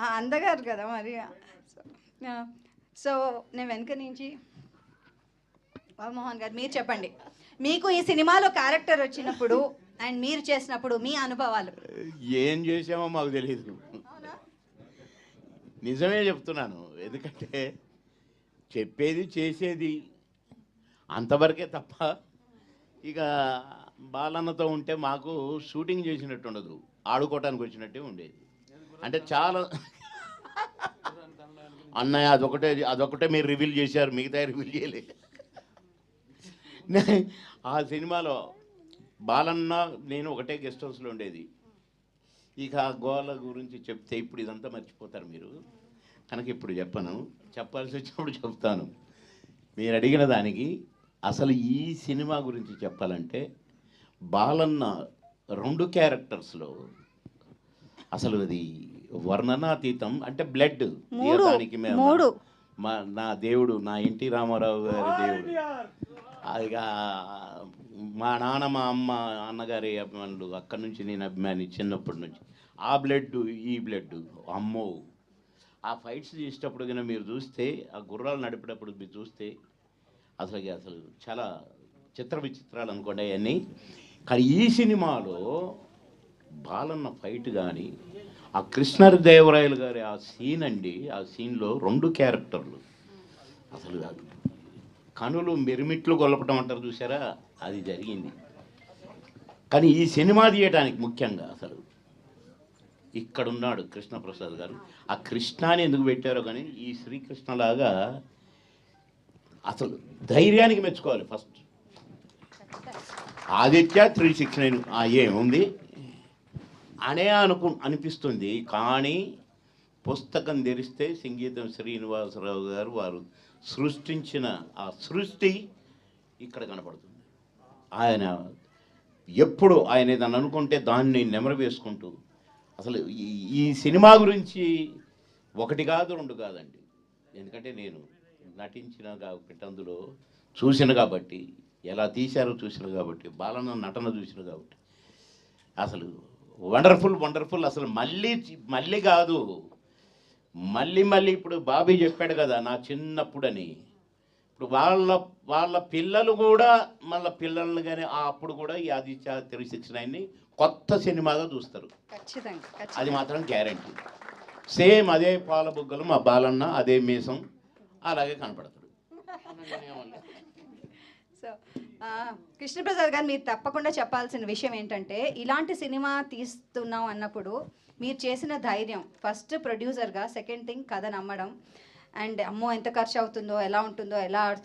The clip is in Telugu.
అందగారు కదా మరి. సో నేను వెనక నుంచి మోహన్ గారు మీరు చెప్పండి, మీకు ఈ సినిమాలో క్యారెక్టర్ వచ్చినప్పుడు అండ్ మీరు చేసినప్పుడు మీ అనుభవాలు. ఏం చేసామో మాకు తెలియదు, నిజమే చెప్తున్నాను. ఎందుకంటే చెప్పేది చేసేది అంతవరకే తప్ప ఇక బాలన్నతో ఉంటే మాకు షూటింగ్ చేసినట్టు ఉండదు, ఆడుకోవటానికి వచ్చినట్టే ఉండేది. అంటే చాలా అన్నయ్య అదొకటే మీరు రివీల్ చేశారు, మిగతా రివీల్ చేయలేదు. ఆ సినిమాలో బాలన్న నేను ఒకటే గెస్ట్ హౌస్లో ఉండేది. ఇక ఆ గోల గురించి చెప్తే ఇప్పుడు ఇదంతా మర్చిపోతారు మీరు, కనుక ఇప్పుడు చెప్పను, చెప్పాల్సి వచ్చినప్పుడు చెప్తాను. మీరు అడిగిన దానికి అసలు ఈ సినిమా గురించి చెప్పాలంటే బాలన్న 2 క్యారెక్టర్స్లో అసలు అది వర్ణనాతీతం. అంటే బ్లడ్ దానికి నా దేవుడు, నా ఎన్టీ రామారావు గారి దేవుడు, ఇక మా నాన్న మా అమ్మ అన్నగారి అభిమానులు, అక్కడి నుంచి నేను అభిమాని చిన్నప్పటి నుంచి. ఆ బ్లడ్ ఈ బ్లడ్ అమ్మో. ఆ ఫైట్స్ చేసేటప్పుడు కన్నా మీరు చూస్తే, ఆ గుర్రాలు నడిపేటప్పుడు మీరు చూస్తే అసలు చాలా చిత్ర విచిత్రాలు అనుకోండి అవన్నీ. కానీ ఈ సినిమాలో బాలన్న ఫైట్ కానీ, ఆ కృష్ణదేవరాయలు గారి ఆ సీన్ అండి, ఆ సీన్లో 2 క్యారెక్టర్లు అసలు కనులు మెరిమిట్లు గొల్లపటం అంటారు చూసారా, అది జరిగింది. కానీ ఈ సినిమా తీయడానికి ముఖ్యంగా అసలు ఇక్కడున్నాడు కృష్ణప్రసాద్ గారు. ఆ కృష్ణాని ఎందుకు పెట్టారో కానీ ఈ శ్రీకృష్ణలాగా అసలు ధైర్యానికి మెచ్చుకోవాలి. ఫస్ట్ ఆదిత్య 369 ఏముంది అనే అనిపిస్తుంది. కానీ పుస్తకం తెరిస్తే సంగీతం శ్రీనివాసరావు గారు వారు సృష్టించిన ఆ సృష్టి ఇక్కడ కనపడుతుంది. ఆయన ఎప్పుడు ఆయన ఏదన్నా అనుకుంటే దాన్ని నెమరు వేసుకుంటూ అసలు ఈ సినిమా గురించి 1 కాదు 2 కాదండి. ఎందుకంటే నేను నటించిన కాబట్టి, అందులో చూసిన కాబట్టి, ఎలా తీశారో చూసిన కాబట్టి, బాలన్న నటన చూసిన కాబట్టి అసలు వండర్ఫుల్. అసలు మళ్ళీ కాదు, మళ్ళీ ఇప్పుడు బాబీ చెప్పాడు కదా నా చిన్నప్పుడని. ఇప్పుడు వాళ్ళ పిల్లలు కూడా మళ్ళీ పిల్లల్ని కానీ అప్పుడు కూడా ఈ ఆదిత్య 369ని కొత్త సినిమాగా చూస్తారు. అది మాత్రం గ్యారంటీ. సేమ్ అదే పాల బుగ్గలు మా బాలన్న, అదే మీసం, అలాగే కనపడతాడు. సో కృష్ణప్రసాద్ గారు, మీరు తప్పకుండా చెప్పాల్సిన విషయం ఏంటంటే, ఇలాంటి సినిమా తీస్తున్నాం అన్నప్పుడు మీరు చేసిన ధైర్యం, ఫస్ట్ ప్రొడ్యూసర్గా, సెకండ్ థింగ్ కథ నమ్మడం, అండ్ అమ్మో ఎంత ఖర్చు అవుతుందో, ఎలా ఉంటుందో, ఎలా ఆడుతుందో